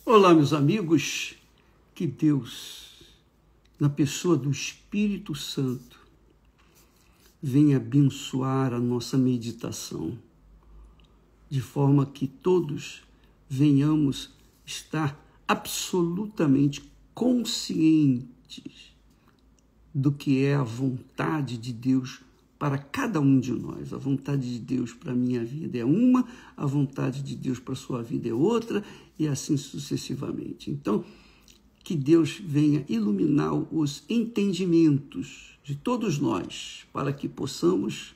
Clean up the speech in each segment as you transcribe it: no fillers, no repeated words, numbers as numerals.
Olá, meus amigos, que Deus, na pessoa do Espírito Santo, venha abençoar a nossa meditação, de forma que todos venhamos estar absolutamente conscientes do que é a vontade de Deus para cada um de nós. A vontade de Deus para a minha vida é uma, a vontade de Deus para a sua vida é outra, e assim sucessivamente. Então, que Deus venha iluminar os entendimentos de todos nós, para que possamos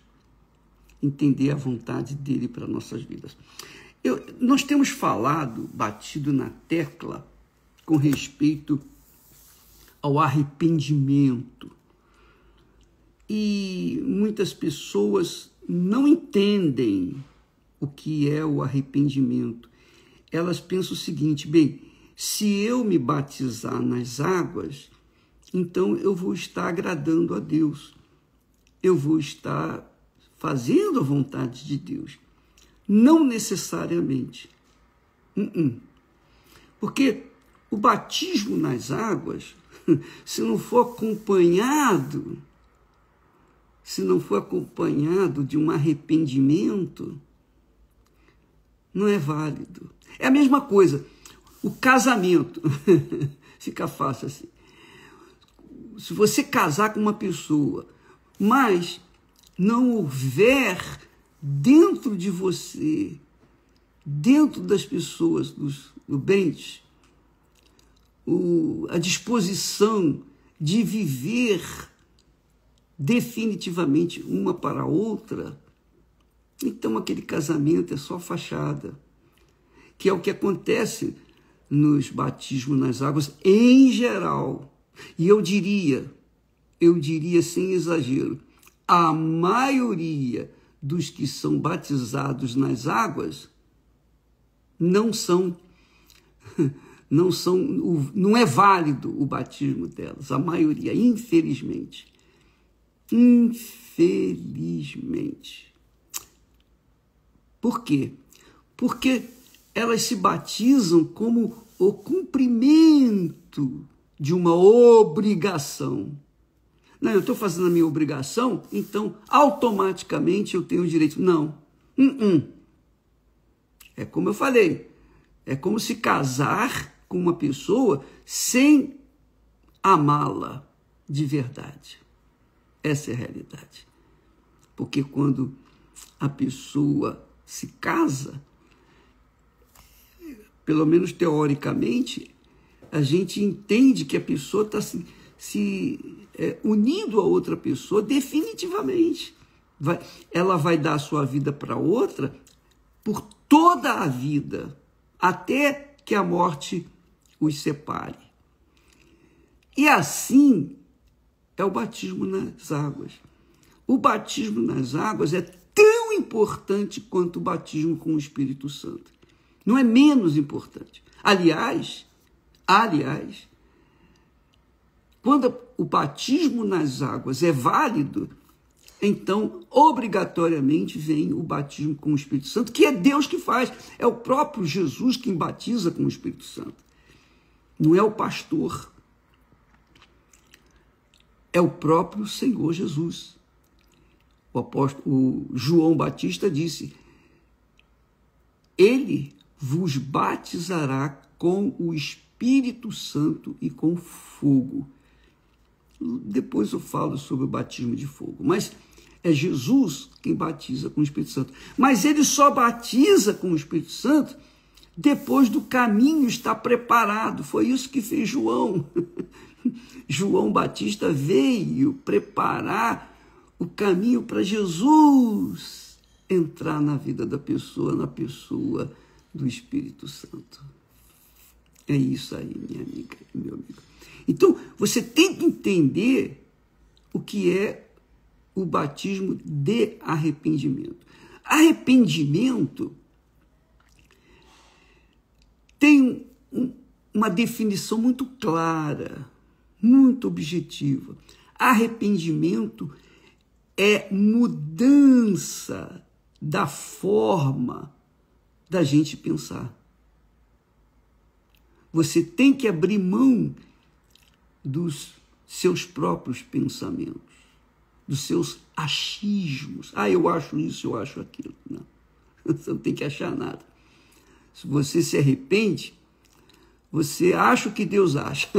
entender a vontade dele para nossas vidas. Nós temos falado, batido na tecla, com respeito ao arrependimento. E muitas pessoas não entendem o que é o arrependimento. Elas pensam o seguinte: bem, se eu me batizar nas águas, então eu vou estar agradando a Deus. Eu vou estar fazendo a vontade de Deus. Não necessariamente. Porque o batismo nas águas, se não for acompanhado de um arrependimento, não é válido. É a mesma coisa, o casamento, fica fácil assim. Se você casar com uma pessoa, mas não houver dentro de você, dentro das pessoas, do bens, a disposição de viver definitivamente uma para a outra, então aquele casamento é só fachada, que é o que acontece nos batismos nas águas em geral. E eu diria sem exagero, a maioria dos que são batizados nas águas não é válido o batismo delas, a maioria, infelizmente. Infelizmente. Por quê? Porque elas se batizam como o cumprimento de uma obrigação. Não, eu estou fazendo a minha obrigação, então automaticamente eu tenho o direito. Não. É como eu falei, é como se casar com uma pessoa sem amá-la de verdade. Essa é a realidade. Porque quando a pessoa se casa, pelo menos teoricamente, a gente entende que a pessoa está se unindo a outra pessoa definitivamente. Ela vai dar a sua vida para outra por toda a vida, até que a morte os separe. E assim é o batismo nas águas. O batismo nas águas é tão importante quanto o batismo com o Espírito Santo. Não é menos importante. Aliás, quando o batismo nas águas é válido, então, obrigatoriamente, vem o batismo com o Espírito Santo, que é Deus que faz. É o próprio Jesus quem batiza com o Espírito Santo. Não é o pastor. É o próprio Senhor Jesus. O João Batista disse: Ele vos batizará com o Espírito Santo e com fogo. Depois eu falo sobre o batismo de fogo, mas é Jesus quem batiza com o Espírito Santo. Mas ele só batiza com o Espírito Santo depois do caminho estar preparado. Foi isso que fez João. João Batista veio preparar o caminho para Jesus entrar na vida da pessoa, na pessoa do Espírito Santo. É isso aí, minha amiga e meu amigo. Então, você tem que entender o que é o batismo de arrependimento. Arrependimento tem uma definição muito clara, muito objetiva. Arrependimento é mudança da forma da gente pensar. Você tem que abrir mão dos seus próprios pensamentos, dos seus achismos. Ah, eu acho isso, eu acho aquilo. Não, você não tem que achar nada. Se você se arrepende, você acha o que Deus acha.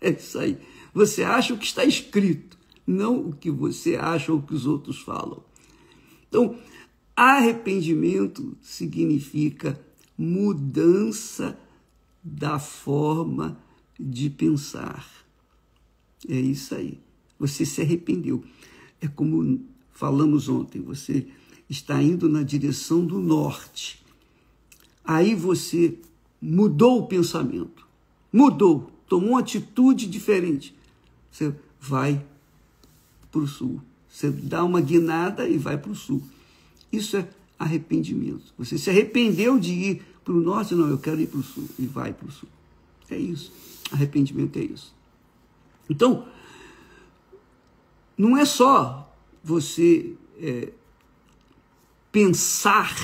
É isso aí. Você acha o que está escrito, não o que você acha ou o que os outros falam. Então, arrependimento significa mudança da forma de pensar. É isso aí. Você se arrependeu. É como falamos ontem, você está indo na direção do norte. Aí você mudou o pensamento. Mudou, tomou uma atitude diferente. Você vai para o sul. Você dá uma guinada e vai para o sul. Isso é arrependimento. Você se arrependeu de ir para o norte, não, eu quero ir para o sul, e vai para o sul. É isso. Arrependimento é isso. Então, não é só você pensar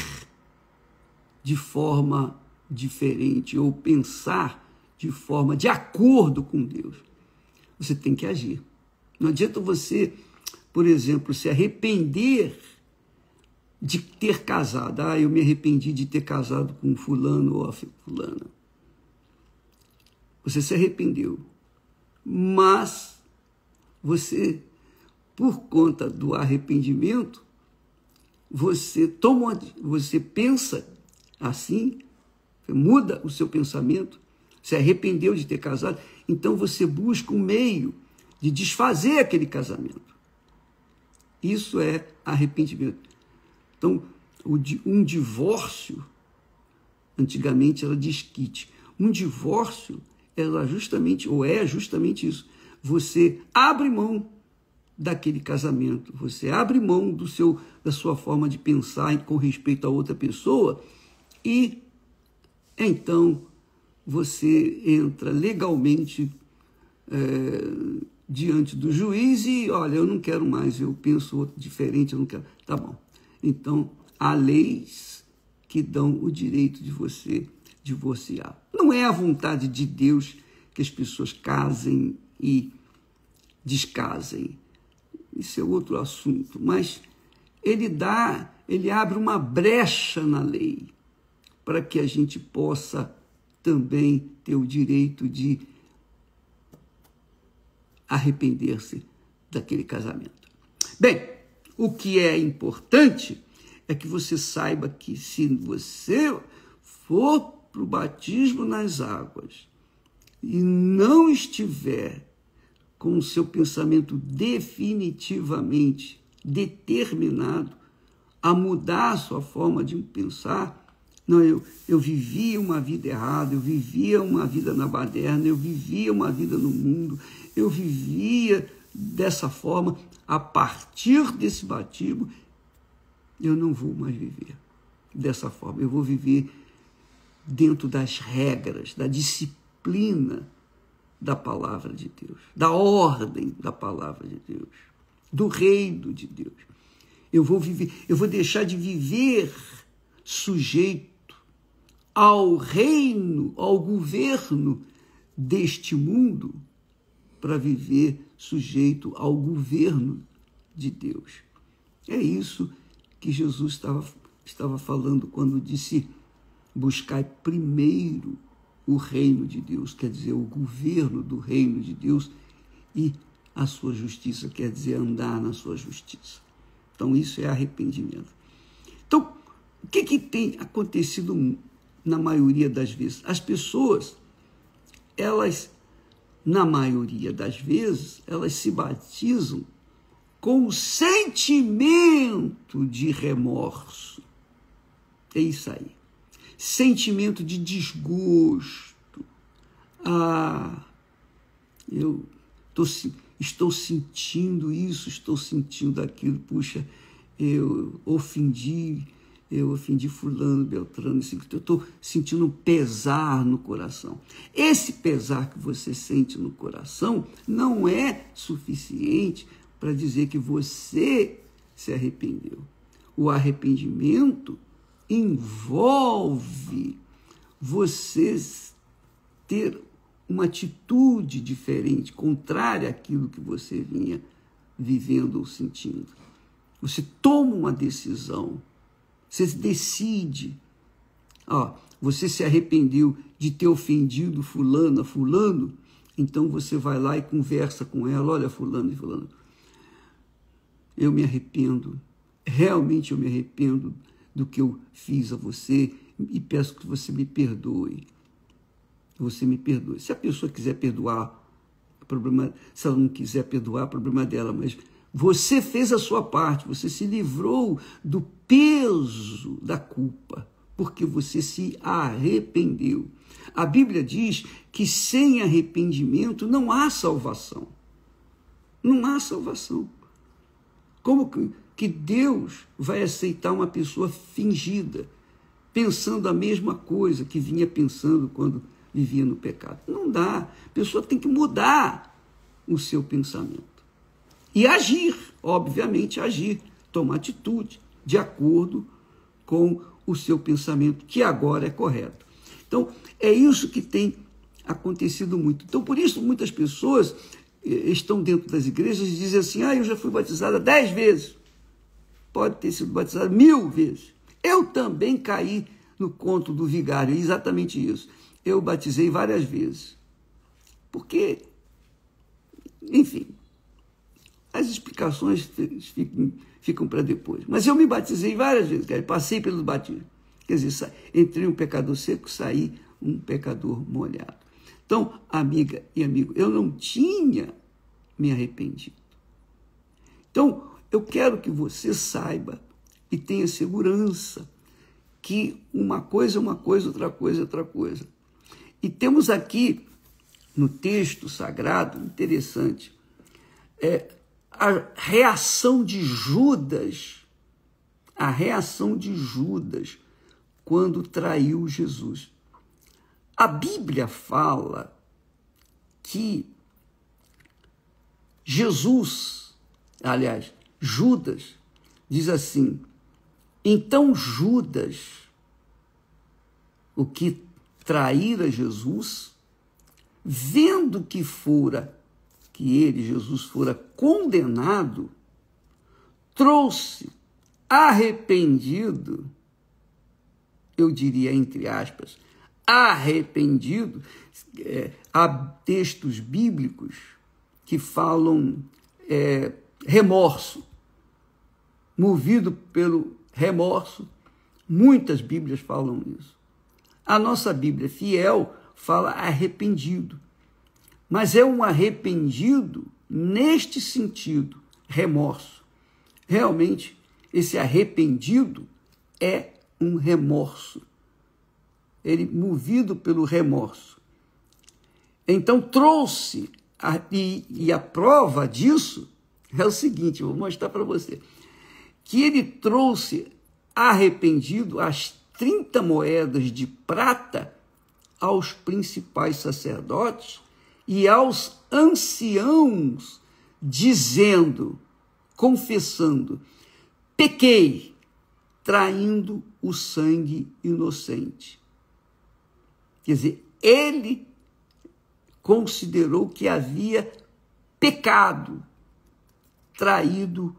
de forma diferente ou pensar de forma de acordo com Deus. Você tem que agir. Não adianta você, por exemplo, se arrepender de ter casado. Ah, eu me arrependi de ter casado com fulano ou a fulana. Você se arrependeu. Mas você, por conta do arrependimento, você pensa assim, muda o seu pensamento, se arrependeu de ter casado, então você busca um meio de desfazer aquele casamento. Isso é arrependimento. Então, um divórcio, antigamente era desquite. Um divórcio era justamente, ou é justamente isso. Você abre mão daquele casamento, você abre mão da sua forma de pensar com respeito a outra pessoa e então você entra legalmente diante do juiz e, olha, eu não quero mais, eu penso outro diferente, eu não quero. Tá bom. Então, há leis que dão o direito de você divorciar. Não é a vontade de Deus que as pessoas casem e descasem. Isso é outro assunto, mas ele abre uma brecha na lei para que a gente possa também ter o direito de arrepender-se daquele casamento. Bem, o que é importante é que você saiba que se você for para o batismo nas águas e não estiver com o seu pensamento definitivamente determinado a mudar a sua forma de pensar, não, eu vivia uma vida errada, eu vivia uma vida na baderna, eu vivia uma vida no mundo, eu vivia dessa forma, a partir desse batismo, eu não vou mais viver dessa forma, eu vou viver dentro das regras, da disciplina da palavra de Deus, da ordem da palavra de Deus, do reino de Deus. Eu vou deixar de viver sujeito ao reino, ao governo deste mundo, para viver sujeito ao governo de Deus. É isso que Jesus estava falando quando disse: buscai primeiro o reino de Deus, quer dizer, o governo do reino de Deus, e a sua justiça, quer dizer, andar na sua justiça. Então, isso é arrependimento. Então, o que tem acontecido na maioria das vezes? As pessoas, na maioria das vezes, elas se batizam com o sentimento de remorso. É isso aí. Sentimento de desgosto. Ah, eu estou sentindo isso, estou sentindo aquilo. Puxa, eu ofendi fulano, beltrano, eu estou sentindo um pesar no coração. Esse pesar que você sente no coração não é suficiente para dizer que você se arrependeu. O arrependimento envolve você ter uma atitude diferente, contrária àquilo que você vinha vivendo ou sentindo. Você toma uma decisão, você decide. Você se arrependeu de ter ofendido fulano, então você vai lá e conversa com ela. Olha, fulano e fulano, eu me arrependo, realmente eu me arrependo do que eu fiz a você e peço que você me perdoe. Você me perdoe. Se a pessoa quiser perdoar, problema, se ela não quiser perdoar, problema dela, mas você fez a sua parte, você se livrou do peso da culpa, porque você se arrependeu. A Bíblia diz que sem arrependimento não há salvação. Não há salvação. Como que Deus vai aceitar uma pessoa fingida, pensando a mesma coisa que vinha pensando quando vivia no pecado? Não dá. A pessoa tem que mudar o seu pensamento. E agir, obviamente agir, tomar atitude de acordo com o seu pensamento, que agora é correto. Então, é isso que tem acontecido muito. Então, por isso, muitas pessoas estão dentro das igrejas e dizem assim: eu já fui batizada 10 vezes. Pode ter sido batizada 1000 vezes. Eu também caí no conto do vigário, é exatamente isso. Eu batizei várias vezes. Porque, enfim, as explicações ficam para depois. Mas eu me batizei várias vezes, passei pelos batismos. Quer dizer, entrei um pecador seco, saí um pecador molhado. Então, amiga e amigo, eu não tinha me arrependido. Então, eu quero que você saiba e tenha segurança que uma coisa é uma coisa, outra coisa é outra coisa. E temos aqui no texto sagrado, interessante, a reação de Judas, quando traiu Jesus. A Bíblia fala que Judas, diz assim: então Judas, o que traíra Jesus, vendo que Jesus fora condenado, trouxe arrependido, eu diria entre aspas, arrependido. Há textos bíblicos que falam remorso, movido pelo remorso. Muitas Bíblias falam isso. A nossa Bíblia fiel fala arrependido, mas é um arrependido neste sentido, remorso. Realmente, esse arrependido é um remorso. Ele movido pelo remorso. Então trouxe, e a prova disso é o seguinte, eu vou mostrar para você, que ele trouxe arrependido as 30 moedas de prata aos principais sacerdotes e aos anciãos, dizendo, confessando: pequei, traindo o sangue inocente. Quer dizer, ele considerou que havia pecado, traído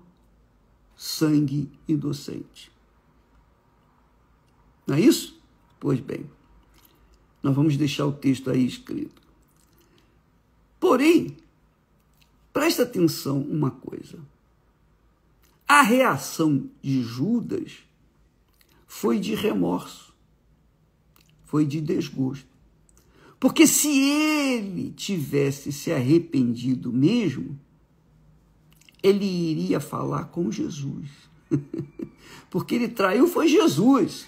sangue inocente. Não é isso? Pois bem, nós vamos deixar o texto aí escrito. Porém, presta atenção uma coisa. A reação de Judas foi de remorso, foi de desgosto. Porque se ele tivesse se arrependido mesmo, ele iria falar com Jesus. Porque ele traiu foi Jesus.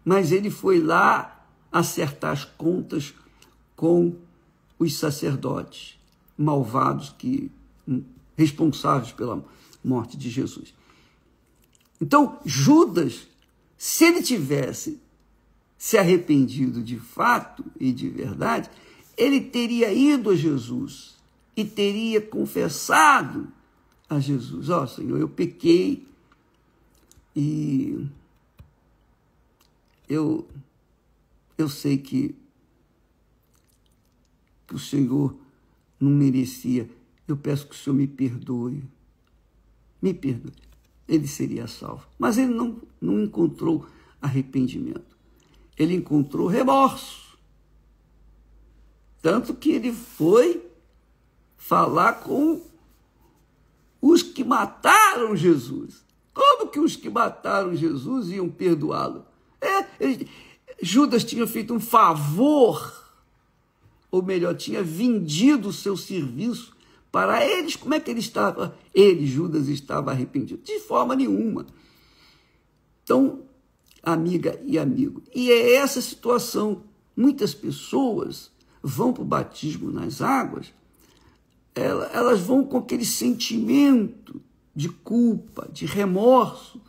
Mas ele foi lá acertar as contas com os sacerdotes malvados, responsáveis pela morte de Jesus. Então, Judas, se ele tivesse se arrependido de fato e de verdade, ele teria ido a Jesus e teria confessado a Jesus: Senhor, eu pequei e eu eu sei que o Senhor não merecia. Eu peço que o Senhor me perdoe. Me perdoe. Ele seria salvo. Mas ele não encontrou arrependimento. Ele encontrou remorso. Tanto que ele foi falar com os que mataram Jesus. Como que os que mataram Jesus iam perdoá-lo? Judas tinha feito um favor, ou melhor, tinha vendido o seu serviço para eles. Como é que ele estava? Ele, Judas, estava arrependido? De forma nenhuma. Então, amiga e amigo, e é essa situação. Muitas pessoas vão para o batismo nas águas, elas vão com aquele sentimento de culpa, de remorso,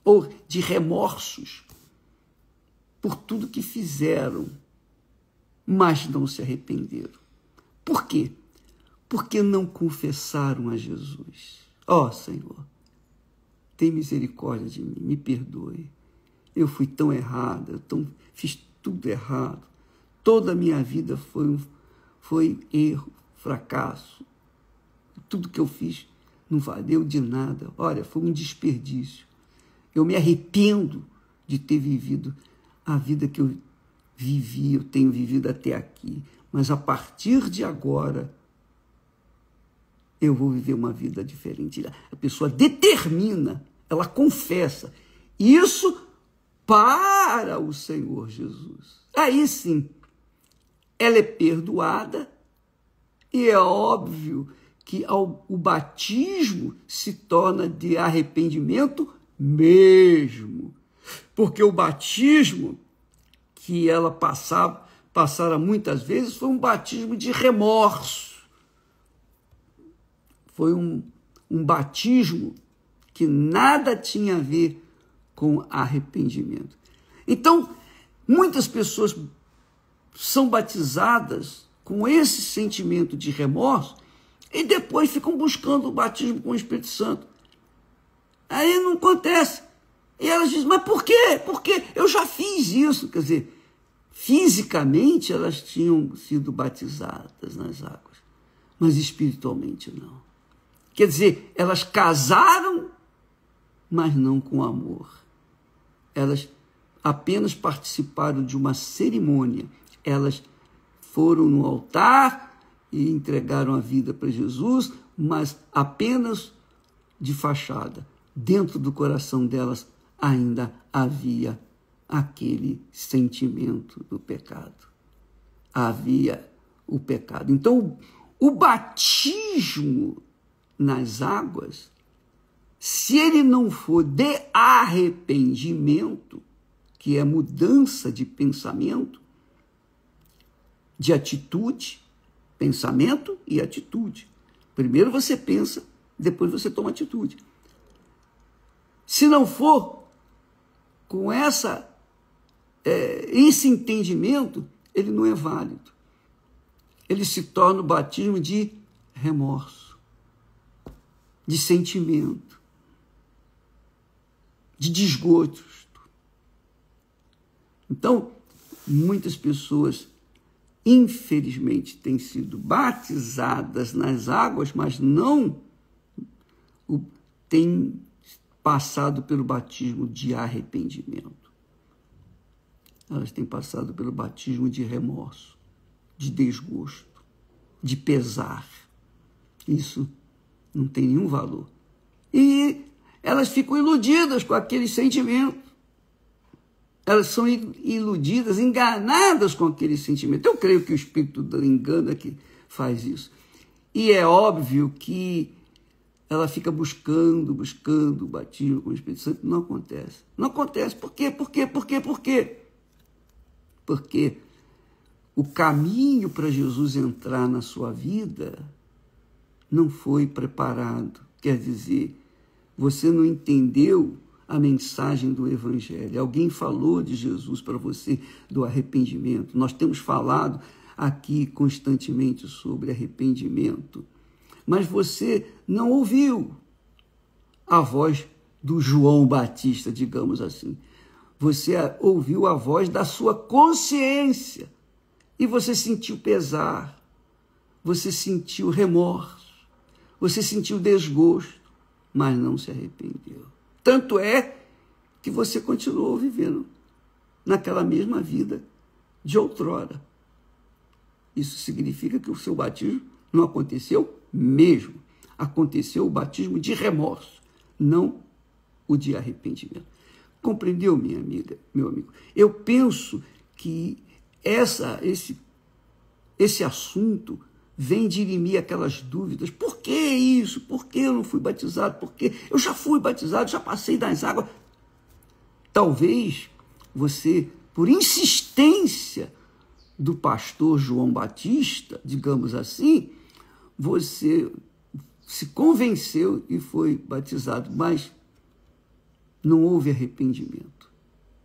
ou de remorsos por tudo que fizeram, mas não se arrependeram. Por quê? Porque não confessaram a Jesus. Ó Senhor, tem misericórdia de mim, me perdoe. Eu fui tão errada, fiz tudo errado. Toda a minha vida foi erro, fracasso. Tudo que eu fiz não valeu de nada. Olha, foi um desperdício. Eu me arrependo de ter vivido a vida que eu vivi, eu tenho vivido até aqui. Mas a partir de agora, eu vou viver uma vida diferente. A pessoa determina, ela confessa. Isso para o Senhor Jesus. Aí sim, ela é perdoada e é óbvio que o batismo se torna de arrependimento mesmo. Porque o batismo que ela passara muitas vezes foi um batismo de remorso. Foi um batismo que nada tinha a ver com arrependimento. Então, muitas pessoas são batizadas com esse sentimento de remorso e depois ficam buscando o batismo com o Espírito Santo. Aí não acontece. E elas dizem, mas por quê? Porque eu já fiz isso. Quer dizer, fisicamente elas tinham sido batizadas nas águas, mas espiritualmente não. Quer dizer, elas casaram, mas não com amor. Elas apenas participaram de uma cerimônia. Elas foram no altar e entregaram a vida para Jesus, mas apenas de fachada. Dentro do coração delas ainda havia aquele sentimento do pecado. Havia o pecado. Então, o batismo nas águas, se ele não for de arrependimento, que é mudança de pensamento, de atitude, pensamento e atitude. Primeiro você pensa, depois você toma atitude. Se não for com esse entendimento, ele não é válido. Ele se torna o batismo de remorso, de sentimento, de desgosto. Então, muitas pessoas, infelizmente, têm sido batizadas nas águas, mas não têm passado pelo batismo de arrependimento. Elas têm passado pelo batismo de remorso, de desgosto, de pesar. Isso não tem nenhum valor. E elas ficam iludidas com aquele sentimento. Elas são iludidas, enganadas com aquele sentimento. Eu creio que o espírito do engano é que faz isso. E é óbvio que ela fica buscando o batismo com o Espírito Santo. Não acontece. Não acontece. Por quê? Por quê? Porque o caminho para Jesus entrar na sua vida não foi preparado. Quer dizer, você não entendeu a mensagem do Evangelho. Alguém falou de Jesus para você, do arrependimento. Nós temos falado aqui constantemente sobre arrependimento, mas você não ouviu a voz do João Batista, digamos assim. Você ouviu a voz da sua consciência e você sentiu pesar, você sentiu remorso, você sentiu desgosto, mas não se arrependeu. Tanto é que você continuou vivendo naquela mesma vida de outrora. Isso significa que o seu batismo não aconteceu mesmo. Aconteceu o batismo de remorso, não o de arrependimento. Compreendeu, minha amiga, meu amigo? Eu penso que esse assunto vem dirimir aquelas dúvidas. Por que isso? Por que eu não fui batizado? Por que eu já fui batizado, já passei das águas? Talvez você, por insistência do pastor João Batista, digamos assim, você se convenceu e foi batizado, mas não houve arrependimento.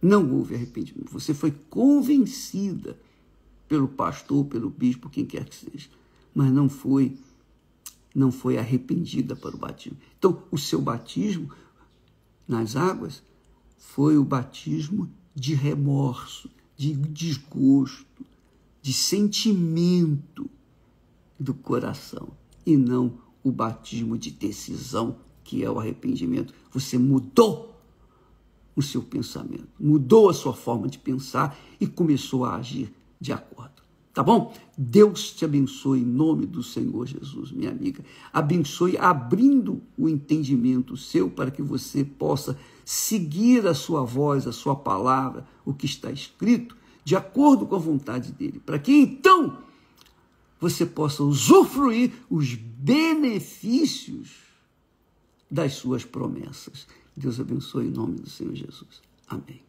Não houve arrependimento. Você foi convencida pelo pastor, pelo bispo, quem quer que seja, mas não foi arrependida para o batismo. Então, o seu batismo nas águas foi o batismo de remorso, de desgosto, de sentimento do coração, e não o batismo de decisão, que é o arrependimento. Você mudou o seu pensamento, mudou a sua forma de pensar e começou a agir de acordo. Tá bom? Deus te abençoe em nome do Senhor Jesus, minha amiga. Abençoe abrindo o entendimento seu para que você possa seguir a sua voz, a sua palavra, o que está escrito, de acordo com a vontade dele, para que então você possa usufruir os benefícios das suas promessas. Deus abençoe em nome do Senhor Jesus. Amém.